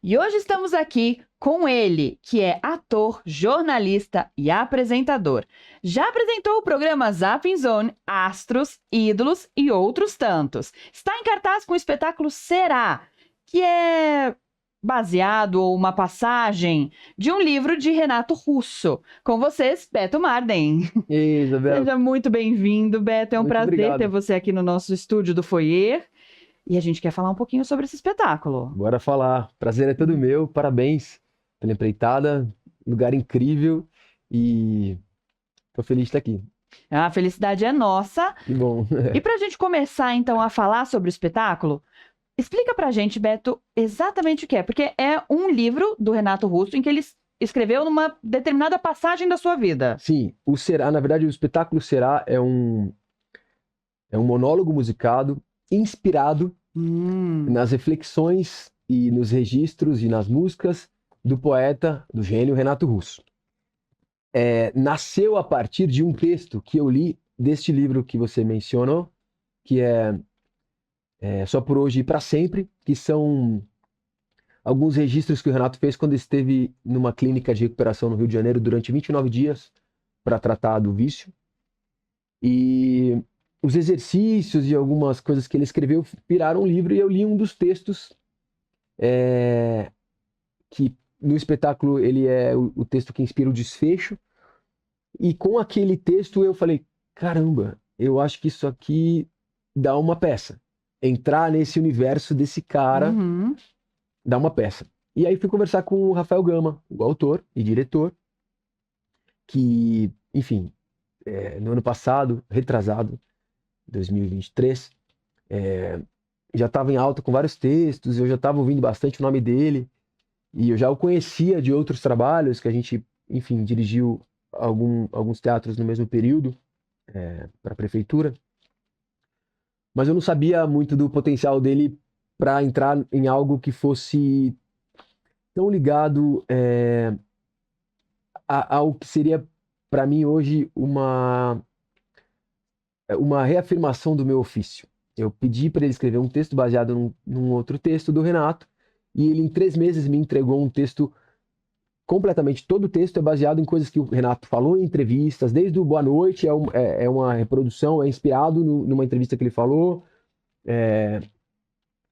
E hoje estamos aqui com ele, que é ator, jornalista e apresentador. Já apresentou o programa Zapping Zone, Astros, Ídolos e outros tantos. Está em cartaz com o espetáculo Será, que é baseado ou uma passagem de um livro de Renato Russo. Com vocês, Beto Marden. E aí, Isabel, Seja muito bem-vindo, Beto. É um muito prazer ter obrigado. você aqui no nosso estúdio do Foyer. E a gente quer falar um pouquinho sobre esse espetáculo. Bora falar. Prazer é todo meu. Parabéns pela empreitada. Lugar incrível. E tô feliz de estar aqui. A felicidade é nossa. Que bom. E para a gente começar, então, a falar sobre o espetáculo, explica para a gente, Beto, exatamente o que é. Porque é um livro do Renato Russo em que ele escreveu numa determinada passagem da sua vida. Sim, o Será, na verdade, o espetáculo Será é um monólogo musicado inspirado nas reflexões e nos registros e nas músicas do poeta, do gênio Renato Russo. Nasceu a partir de um texto que eu li deste livro que você mencionou, que é Só por Hoje e para Sempre, que são alguns registros que o Renato fez quando esteve numa clínica de recuperação no Rio de Janeiro durante 29 dias para tratar do vício. E os exercícios e algumas coisas que ele escreveu viraram um livro, e eu li um dos textos que no espetáculo ele é o texto que inspira o desfecho. E com aquele texto eu falei, caramba, eu acho que isso aqui dá uma peça. Entrar nesse universo desse cara dá uma peça. E aí fui conversar com o Rafael Gama, o autor e diretor, que, enfim, no ano passado, retrasado, 2023, já estava em alta com vários textos, eu já estava ouvindo bastante o nome dele, e eu já o conhecia de outros trabalhos, que a gente, enfim, dirigiu alguns teatros no mesmo período, para a prefeitura, mas eu não sabia muito do potencial dele para entrar em algo que fosse tão ligado ao que seria para mim hoje uma reafirmação do meu ofício. Eu pedi para ele escrever um texto baseado num outro texto do Renato, e ele em 3 meses me entregou um texto completamente. Todo o texto é baseado em coisas que o Renato falou em entrevistas, desde o Boa Noite, é uma reprodução, é inspirado numa entrevista que ele falou.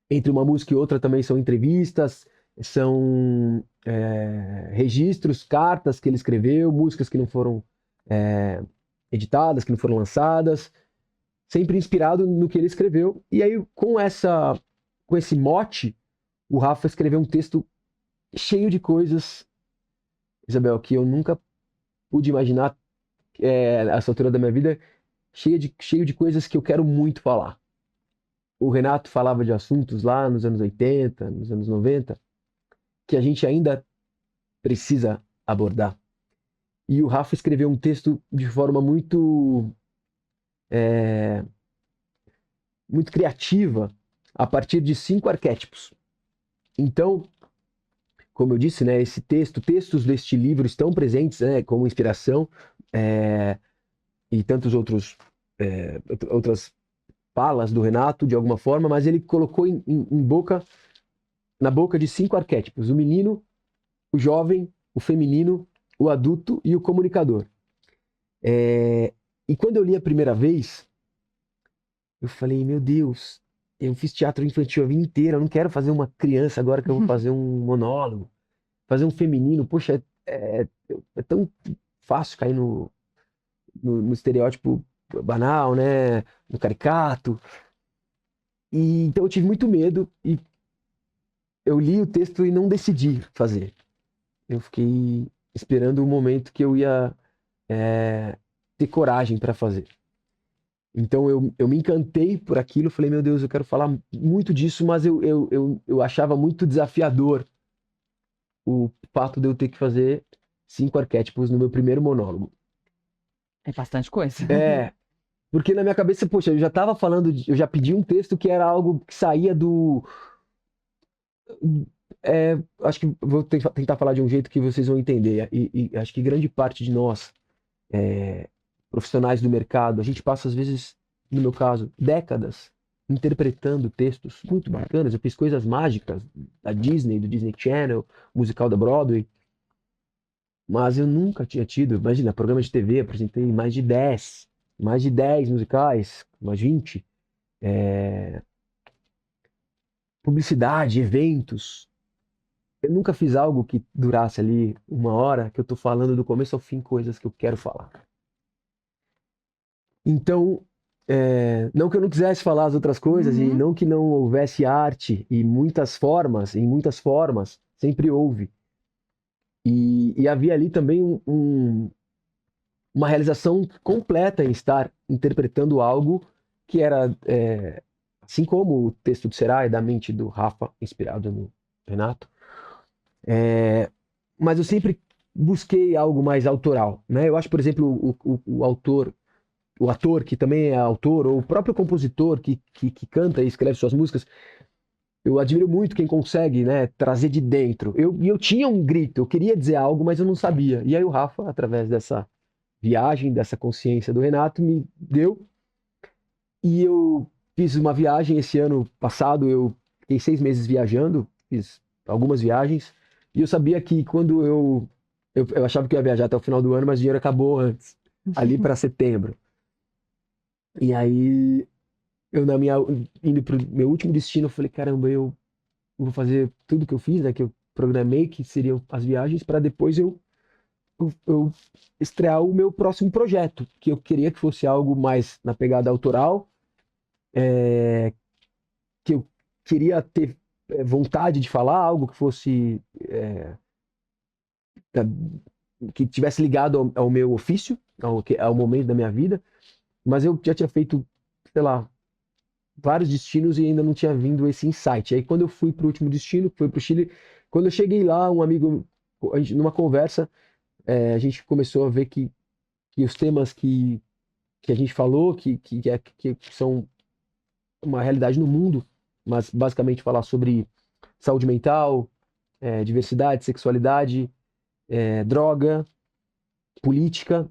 Entre uma música e outra também são entrevistas, são registros, cartas que ele escreveu, músicas que não foram editadas, que não foram lançadas, sempre inspirado no que ele escreveu. E aí, com esse mote, o Rafa escreveu um texto cheio de coisas, Isabel, que eu nunca pude imaginar a essa altura da minha vida, cheio de coisas que eu quero muito falar. O Renato falava de assuntos lá nos anos 80, nos anos 90, que a gente ainda precisa abordar. E o Rafa escreveu um texto de forma muito muito criativa, a partir de 5 arquétipos. Então, como eu disse, né, textos deste livro estão presentes, né, como inspiração, e tantos outras falas do Renato, de alguma forma, mas ele colocou na boca de 5 arquétipos: o menino, o jovem, o feminino, o adulto e o comunicador. E quando eu li a primeira vez, eu falei, meu Deus, eu fiz teatro infantil a vida inteira, eu não quero fazer uma criança agora que eu vou fazer um monólogo, fazer um feminino. Poxa, é tão fácil cair no estereótipo banal, né? No caricato. E então eu tive muito medo e eu li o texto e não decidi fazer. Eu fiquei esperando o momento que eu ia ter coragem para fazer. Então eu me encantei por aquilo, falei, meu Deus, eu quero falar muito disso, mas eu achava muito desafiador o fato de eu ter que fazer 5 arquétipos no meu primeiro monólogo. É bastante coisa. Porque na minha cabeça, poxa, eu já estava falando, eu já pedi um texto que era algo que saía do... acho que vou tentar falar de um jeito que vocês vão entender, e acho que grande parte de nós, profissionais do mercado, a gente passa às vezes, no meu caso, décadas interpretando textos muito bacanas. Eu fiz coisas mágicas da Disney, do Disney Channel, musical da Broadway. Mas eu nunca tinha tido, imagina, programa de TV, apresentei mais de 10 musicais, mais 20, é, publicidade, eventos. Eu nunca fiz algo que durasse ali uma hora, que eu tô falando do começo ao fim coisas que eu quero falar. Então, não que eu não quisesse falar as outras coisas, e Uhum. não que não houvesse arte, e em muitas formas, sempre houve. E havia ali também uma realização completa em estar interpretando algo que era, assim como o texto do Serai, da mente do Rafa, inspirado no Renato, mas eu sempre busquei algo mais autoral, né? Eu acho, por exemplo, o autor, o ator que também é autor, ou o próprio compositor que canta e escreve suas músicas, eu admiro muito quem consegue, né, trazer de dentro. Eu tinha um grito, eu queria dizer algo, mas eu não sabia. E aí o Rafa, através dessa viagem, dessa consciência do Renato, me deu. E eu fiz uma viagem esse ano passado, eu fiquei 6 meses viajando, fiz algumas viagens, e eu sabia que quando eu achava que eu ia viajar até o final do ano, mas o dinheiro acabou antes, ali para setembro. E aí, eu indo pro meu último destino, eu falei, caramba, eu vou fazer tudo que eu fiz, né, que eu programei, que seriam as viagens, para depois eu estrear o meu próximo projeto, que eu queria que fosse algo mais na pegada autoral, que eu queria ter vontade de falar, algo que fosse da- que tivesse ligado ao meu ofício, ao momento da minha vida, mas eu já tinha feito, sei lá, vários destinos e ainda não tinha vindo esse insight. Aí quando eu fui para o último destino, que foi para o Chile, quando eu cheguei lá, um amigo, numa conversa, a gente começou a ver que os temas que a gente falou, que são uma realidade no mundo, mas basicamente falar sobre saúde mental, diversidade, sexualidade, droga, política,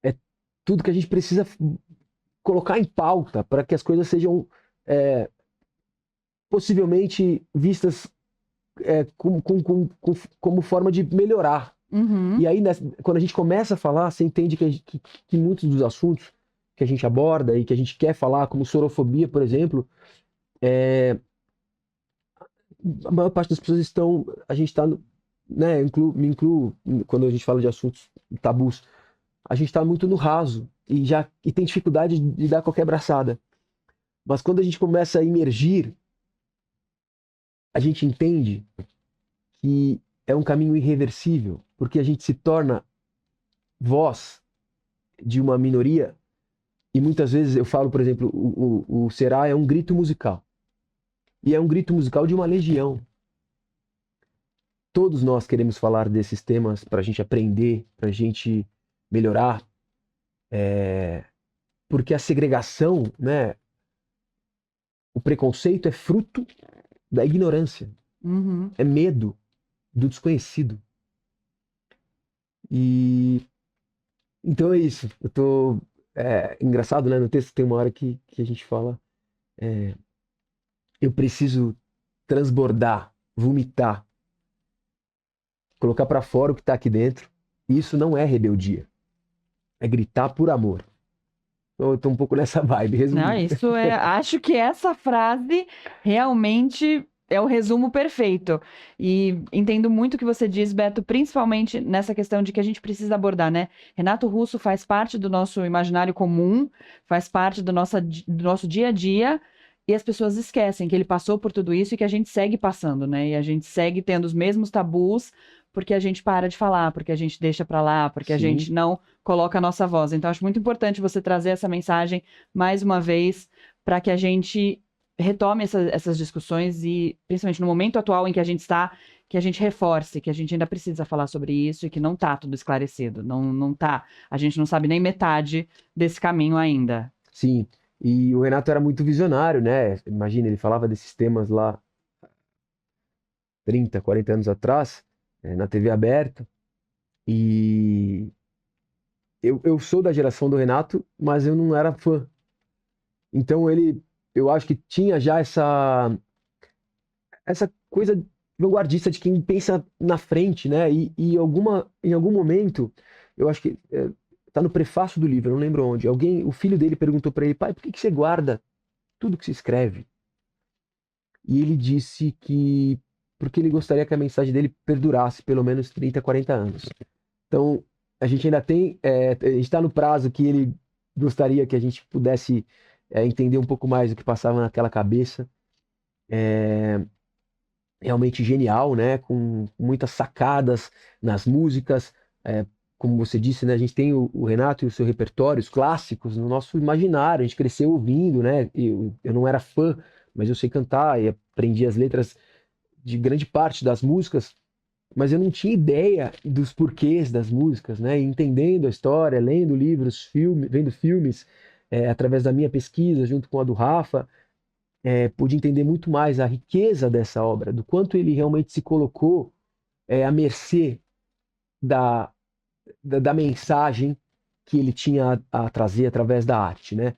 é tudo que a gente precisa colocar em pauta para que as coisas sejam é, possivelmente vistas como forma de melhorar. Uhum. E aí, quando a gente começa a falar, você entende que muitos dos assuntos que a gente aborda e que a gente quer falar, como sorofobia, por exemplo, a maior parte das pessoas estão. A gente está. Né, me incluo quando a gente fala de assuntos tabus. A gente está muito no raso e tem dificuldade de dar qualquer braçada. Mas quando a gente começa a imergir, a gente entende que é um caminho irreversível, porque a gente se torna voz de uma minoria. E muitas vezes eu falo, por exemplo, o Será é um grito musical. E é um grito musical de uma legião. Todos nós queremos falar desses temas para a gente aprender, para a gente melhorar, porque a segregação, né, o preconceito é fruto da ignorância, Uhum. é medo do desconhecido. E então é isso. Engraçado, né? No texto tem uma hora que a gente fala, eu preciso transbordar, vomitar, colocar para fora o que está aqui dentro. E isso não é rebeldia, é gritar por amor. Então, eu tô um pouco nessa vibe, Não, resumindo. isso é. Acho que essa frase realmente é o resumo perfeito. E entendo muito o que você diz, Beto, principalmente nessa questão de que a gente precisa abordar, né? Renato Russo faz parte do nosso imaginário comum, faz parte do nosso dia a dia, e as pessoas esquecem que ele passou por tudo isso e que a gente segue passando, né? E a gente segue tendo os mesmos tabus porque a gente para de falar, porque a gente deixa pra lá, porque a gente Sim, não coloca a nossa voz. Então, acho muito importante você trazer essa mensagem mais uma vez, para que a gente retome essas discussões e, principalmente no momento atual em que a gente está, que a gente reforce que a gente ainda precisa falar sobre isso e que não está tudo esclarecido, não tá, a gente não sabe nem metade desse caminho ainda. sim. E o Renato era muito visionário, né? Imagina, ele falava desses temas lá 30, 40 anos atrás, na TV aberta. E eu sou da geração do Renato, mas eu não era fã. Então ele eu acho que tinha já essa coisa vanguardista de quem pensa na frente, né? E em algum momento, eu acho que tá no prefácio do livro, eu não lembro onde. O filho dele perguntou para ele, pai, por que que você guarda tudo que se escreve? E ele disse que porque ele gostaria que a mensagem dele perdurasse pelo menos 30, 40 anos. Então, a gente ainda tem, a gente está no prazo que ele gostaria que a gente pudesse entender um pouco mais o que passava naquela cabeça. É, realmente genial, né? Com muitas sacadas nas músicas. É, como você disse, né? A gente tem o Renato e o seu repertório, os clássicos, no nosso imaginário. A gente cresceu ouvindo, né? Eu não era fã, mas eu sei cantar e aprendi as letras de grande parte das músicas, mas eu não tinha ideia dos porquês das músicas, né? E entendendo a história, lendo livros, vendo filmes, através da minha pesquisa junto com a do Rafa, pude entender muito mais a riqueza dessa obra, do quanto ele realmente se colocou à mercê da, da mensagem que ele tinha a trazer através da arte, né?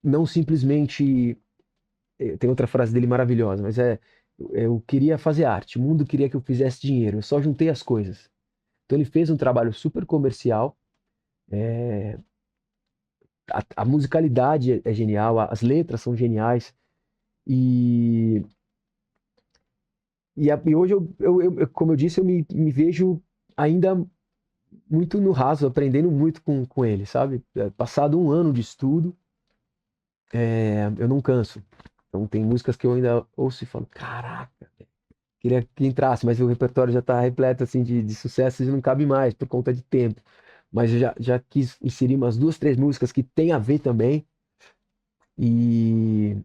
Não simplesmente, tem outra frase dele maravilhosa, mas eu queria fazer arte, o mundo queria que eu fizesse dinheiro, eu só juntei as coisas. Então ele fez um trabalho super comercial, é, a musicalidade é genial, as letras são geniais, e e hoje, como eu disse, me vejo ainda muito no raso, aprendendo muito com ele, sabe? Passado um ano de estudo, eu não canso. Então tem músicas que eu ainda ouço e falo, caraca, queria que entrasse, mas o repertório já está repleto assim, de sucessos e não cabe mais por conta de tempo. Mas eu já quis inserir umas duas, três músicas que tem a ver também. E,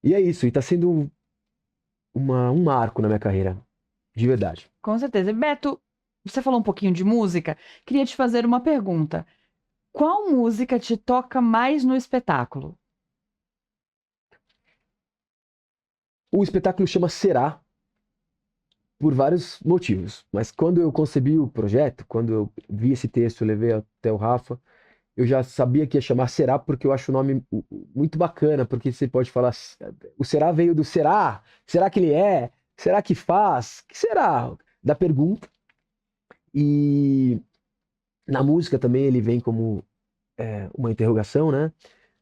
e é isso, e está sendo um marco na minha carreira, de verdade. Com certeza. E, Beto, você falou um pouquinho de música. Queria te fazer uma pergunta. Qual música te toca mais no espetáculo? O espetáculo chama Será, por vários motivos. Mas quando eu concebi o projeto, quando eu vi esse texto, eu levei até o Rafa, eu já sabia que ia chamar Será porque eu acho o nome muito bacana, porque você pode falar, o Será veio do será? Será que ele é? Será que faz? Que será? Da pergunta. E na música também ele vem como uma interrogação, né?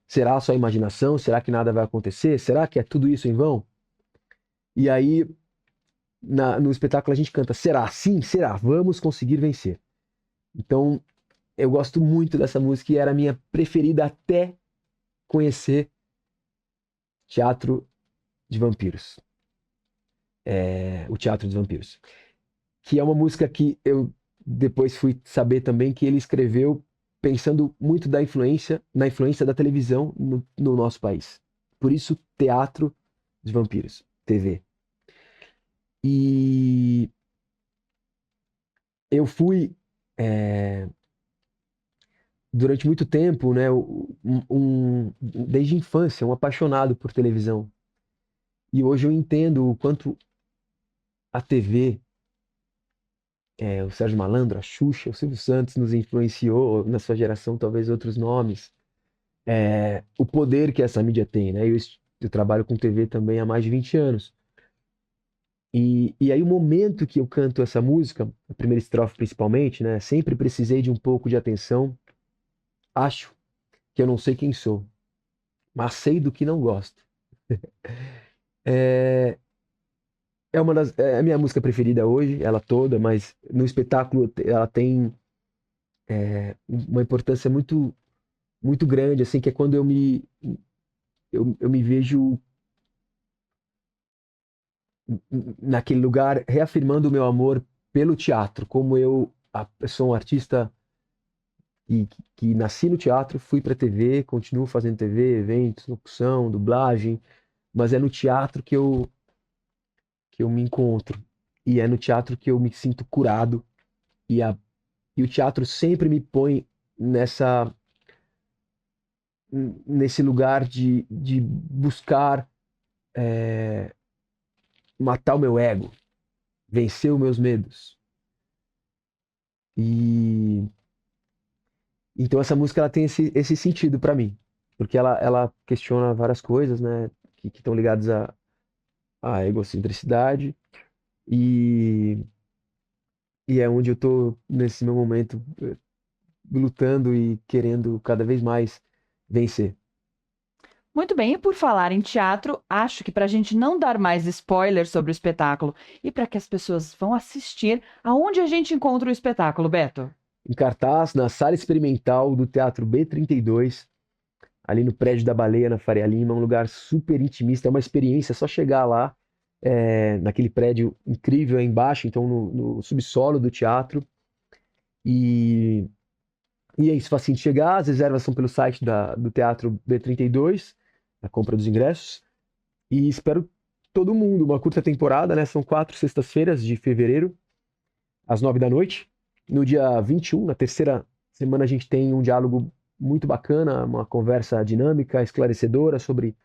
Será só imaginação? Será que nada vai acontecer? Será que é tudo isso em vão? E aí no espetáculo a gente canta Será? Sim, será? Vamos conseguir vencer. Então, eu gosto muito dessa música e era a minha preferida até conhecer Teatro de Vampiros. O Teatro dos Vampiros. Que é uma música que eu depois fui saber também que ele escreveu pensando muito na influência da televisão no nosso país. Por isso, Teatro dos Vampiros, TV. E eu fui é, durante muito tempo, né, desde a infância, um apaixonado por televisão. E hoje eu entendo o quanto a TV, o Sérgio Malandro, a Xuxa, o Silvio Santos nos influenciou, na sua geração, talvez outros nomes, o poder que essa mídia tem, né? Eu trabalho com TV também há mais de 20 anos. E aí o momento que eu canto essa música, a primeira estrofe principalmente, né? Sempre precisei de um pouco de atenção. Acho que eu não sei quem sou, mas sei do que não gosto. É, é a minha música preferida hoje, ela toda, mas no espetáculo ela tem uma importância muito muito grande, assim, que é quando eu me vejo naquele lugar reafirmando o meu amor pelo teatro, como eu sou um artista que nasci no teatro, fui para TV, continuo fazendo TV, eventos, locução, dublagem, mas é no teatro que eu me encontro. E é no teatro que eu me sinto curado. E o teatro sempre me põe nessa, nesse lugar de buscar matar o meu ego, vencer os meus medos. E então essa música ela tem esse sentido para mim. porque ela questiona várias coisas, né, que estão ligadas à egocentricidade, e, e é onde eu tô nesse meu momento, lutando e querendo cada vez mais vencer. Muito bem, e por falar em teatro, acho que para a gente não dar mais spoilers sobre o espetáculo e para que as pessoas vão assistir, aonde a gente encontra o espetáculo, Beto? Em cartaz, na sala experimental do Teatro B32, ali no prédio da Baleia, na Faria Lima, um lugar super intimista, é uma experiência, é só chegar lá, naquele prédio incrível aí embaixo, então no subsolo do teatro, e, e é isso, facinho de chegar, as reservas são pelo site do Teatro B32, a compra dos ingressos, e espero todo mundo, uma curta temporada, né? São 4 sextas-feiras de fevereiro, às 9 da noite. No dia 21, na terceira semana, a gente tem um diálogo muito bacana, uma conversa dinâmica, esclarecedora sobre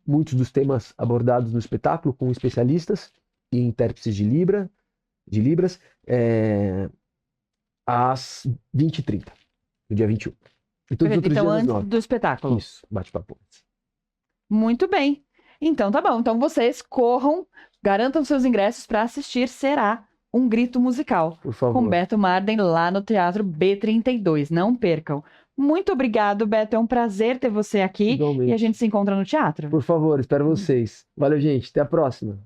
muitos dos temas abordados no espetáculo com especialistas e intérpretes de Libras, às 20h30, no dia 21. E todos os Perfeito. outros Então, dias às antes 9. do espetáculo. Isso, bate-papo. Muito bem. Então, tá bom. Então, vocês corram, garantam seus ingressos para assistir Será um Grito Musical, Por com favor. Beto Marden lá no Teatro B32. Não percam. Muito obrigado, Beto. É um prazer ter você aqui e a Igualmente. gente se encontra no teatro. Por favor, espero vocês. Valeu, gente. Até a próxima.